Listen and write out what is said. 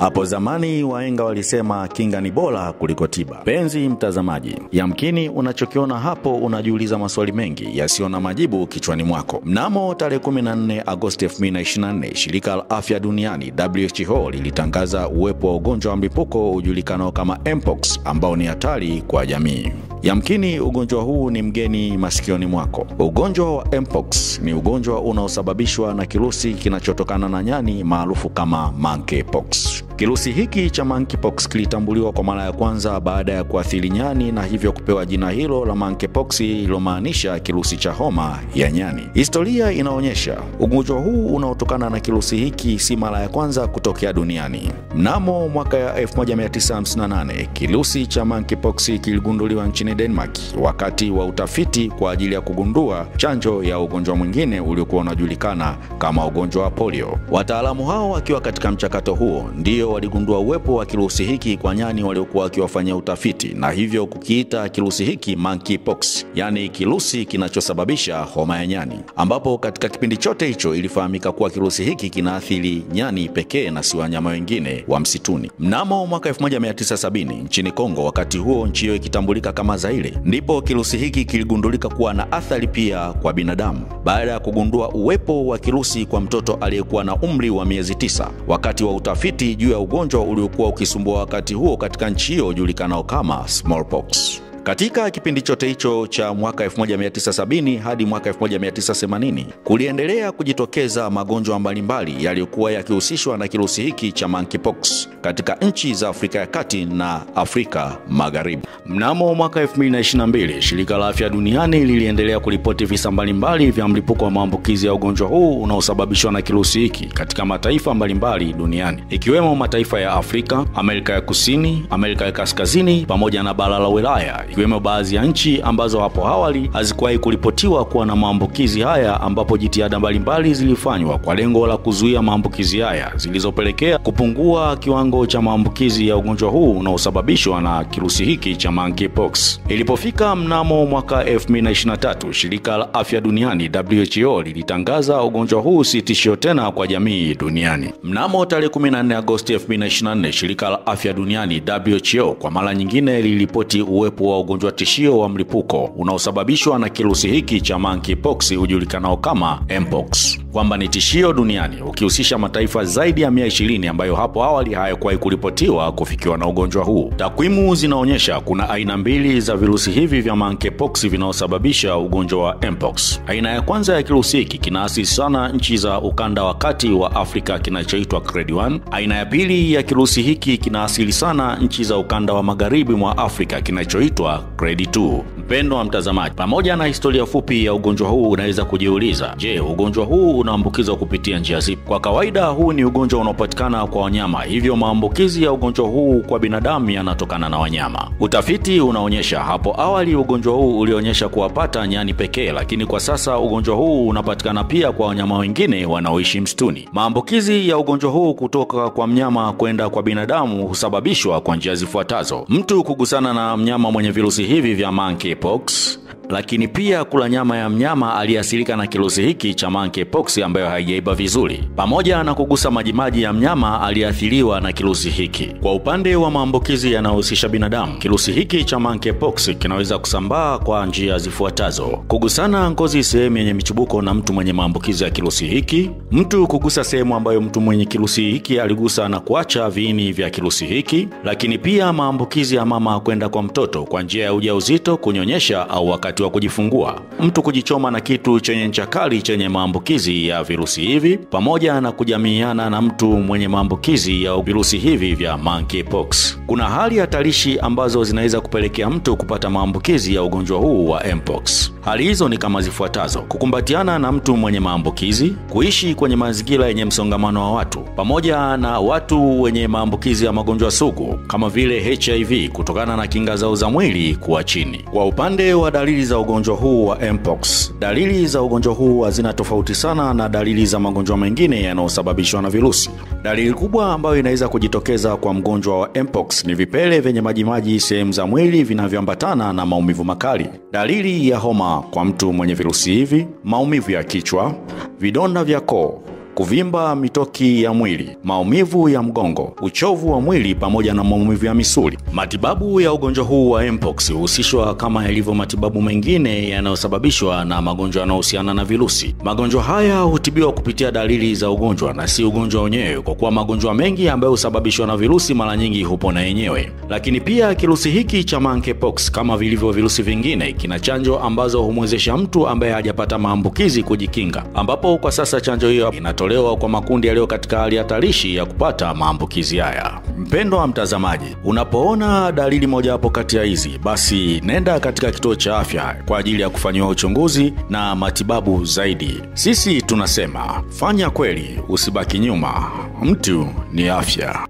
Hapo zamani wahenga walisema kinga ni bora kuliko tiba. Penzi mtazamaji, yamkini unachokiona hapo unajiuliza maswali mengi yasiyo na majibu kichwani mwako. Mnamo tarehe 14 Agosti 2024, shirika la afya duniani WHO lilitangaza uwepo wa ugonjwa wa mlipuko ujulikanao kama Mpox ambao ni hatari kwa jamii. Yamkini ugonjwa huu ni mgeni masikioni mwako. Ugonjwa wa Mpox ni ugonjwa unaosababishwa na kirusi kinachotokana na nyani maarufu kama monkeypox. Kirusi hiki cha monkeypox kilitambuliwa kwa mara ya kwanza baada ya kuathiri nyani na hivyo kupewa jina hilo la monkeypox lililomaanisha kirusi cha homa ya nyani. Historia inaonyesha ugonjwa huu unaotokana na kirusi hiki si mara ya kwanza kutokea duniani. Mnamo mwaka ya 1958, kirusi cha monkeypox kiligunduliwa nchini Denmark wakati wa utafiti kwa ajili ya kugundua chanjo ya ugonjwa mwingine uliokuwa unajulikana kama ugonjwa wa polio. Wataalamu hao wakiwa katika mchakato huo ndio waligundua uwepo wa kirusi hiki kwa nyani waliokuwa wakiwafanyia utafiti na hivyo kukiita kirusi hiki monkeypox, yani kirusi kinachosababisha homa ya nyani, ambapo katika kipindi chote hicho ilifahamika kuwa kirusi hiki kinaathiri nyani pekee na si wanyama wengine wa msituni. Mnamo mwaka 1970 nchini Kongo, wakati huo nchi hiyo ikitambulika kama Zaire, ndipo kirusi hiki kiligundulika kuwa na athari pia kwa binadamu baada ya kugundua uwepo wa kirusi kwa mtoto aliyekuwa na umri wa miezi 9 wakati wa utafiti juu ya ugonjwa uliokuwa ukisumbua wakati huo katika nchi hiyo ujulikanao kama smallpox. Katika kipindi chote hicho cha mwaka 1970 hadi mwaka 1980 kuliendelea kujitokeza magonjwa mbalimbali yaliyokuwa yakihusishwa na kirusi hiki cha monkeypox katika nchi za Afrika ya Kati na Afrika Magharibi. Mnamo mwaka 2022, shirika la afya duniani liliendelea kuripoti visa mbalimbali vya mlipuko wa maambukizi ya ugonjwa huu unaosababishwa na kirusi hiki katika mataifa mbalimbali duniani, ikiwemo mataifa ya Afrika, Amerika ya Kusini, Amerika ya Kaskazini pamoja na bara la Ulaya, ikiwemo baadhi ya nchi ambazo hapo awali hazikuwahi kuripotiwa kuwa na maambukizi haya, ambapo jitihada mbalimbali zilifanywa kwa lengo la kuzuia maambukizi haya zilizopelekea kupungua kiwango cha maambukizi ya ugonjwa huu unaosababishwa na kirusi hiki cha monkeypox. Ilipofika mnamo mwaka 2023, shirika la afya duniani WHO lilitangaza ugonjwa huu si tishio tena kwa jamii duniani. Mnamo tarehe 14 Agosti 2024, shirika la afya duniani WHO kwa mara nyingine liliripoti uwepo wa ugonjwa tishio wa mlipuko unaosababishwa na kirusi hiki cha monkeypox ujulikanao kama Mpox, kwamba ni tishio duniani ukihusisha mataifa zaidi ya 120 ambayo hapo awali hayakuwahi kuripotiwa kufikiwa na ugonjwa huu. Takwimu zinaonyesha kuna aina mbili za virusi hivi vya monkeypox vinaosababisha ugonjwa wa Mpox. Aina ya kwanza ya kirusi hiki kinaasili sana nchi za ukanda wa kati wa Afrika kinachoitwa grade 1. Aina ya pili ya kirusi hiki kinaasili sana nchi za ukanda wa magharibi mwa Afrika kinachoitwa grade 2. Mpendo wa mtazamaji, pamoja na historia fupi ya ugonjwa huu unaweza kujiuliza, je, ugonjwa huu unaambukizwa kupitia njia zipi? Kwa kawaida huu ni ugonjwa unaopatikana kwa wanyama, hivyo maambukizi ya ugonjwa huu kwa binadamu yanatokana na wanyama. Utafiti unaonyesha hapo awali ugonjwa huu ulionyesha kuwapata nyani pekee, lakini kwa sasa ugonjwa huu unapatikana pia kwa wanyama wengine wanaoishi msituni. Maambukizi ya ugonjwa huu kutoka kwa mnyama kwenda kwa binadamu husababishwa kwa njia zifuatazo: mtu kugusana na mnyama mwenye virusi hivi vya monkeypox, lakini pia kula nyama ya mnyama aliyeathirika na kirusi hiki cha monkeypox ambayo haijaiva vizuri, pamoja na kugusa majimaji ya mnyama aliyeathiriwa na kirusi hiki. Kwa upande wa maambukizi yanayohusisha binadamu, kirusi hiki cha monkeypox kinaweza kusambaa kwa njia zifuatazo: kugusana ngozi sehemu yenye michubuko na mtu mwenye maambukizi ya kirusi hiki, mtu kugusa sehemu ambayo mtu mwenye kirusi hiki aligusa na kuacha viini vya kirusi hiki, lakini pia maambukizi ya mama kwenda kwa mtoto kwa njia ya ujauzito, kunyonyesha au wakati wa kujifungua, mtu kujichoma na kitu chenye ncha kali chenye maambukizi ya virusi hivi, pamoja na kujamiiana na mtu mwenye maambukizi ya virusi hivi vya monkeypox. Kuna hali hatarishi ambazo zinaweza kupelekea mtu kupata maambukizi ya ugonjwa huu wa Mpox. Hali hizo ni kama zifuatazo: kukumbatiana na mtu mwenye maambukizi, kuishi kwenye mazingira yenye msongamano wa watu, pamoja na watu wenye maambukizi ya magonjwa sugu kama vile HIV kutokana na kinga zao za mwili kuwa chini. Kwa upande wa dalili za ugonjwa huu wa Mpox, dalili za ugonjwa huu hazina tofauti sana na dalili za magonjwa mengine yanayosababishwa na virusi. Dalili kubwa ambayo inaweza kujitokeza kwa mgonjwa wa Mpox ni vipele vyenye majimaji sehemu za mwili vinavyoambatana na maumivu makali. Dalili ya homa kwa mtu mwenye virusi hivi, maumivu ya kichwa, vidonda vya koo, kuvimba mitoki ya mwili, maumivu ya mgongo, uchovu wa mwili pamoja na maumivu ya misuli. Matibabu ya ugonjwa huu wa mpox huhusishwa kama yalivyo matibabu mengine yanayosababishwa na magonjwa yanayohusiana na virusi. Magonjwa haya hutibiwa kupitia dalili za ugonjwa na si ugonjwa wenyewe, kwa kuwa magonjwa mengi ambayo husababishwa na virusi mara nyingi hupona yenyewe. Lakini pia kirusi hiki cha monkeypox kama vilivyo virusi vingine kina chanjo ambazo humwezesha mtu ambaye hajapata maambukizi kujikinga, ambapo kwa sasa chanjo hiyo inatolewa kwa makundi yaliyo katika hali hatarishi ya kupata maambukizi haya. Mpendwa mtazamaji, unapoona dalili mojawapo kati ya hizi, basi nenda katika kituo cha afya kwa ajili ya kufanyiwa uchunguzi na matibabu zaidi. Sisi tunasema fanya kweli, usibaki nyuma. Mtu ni afya.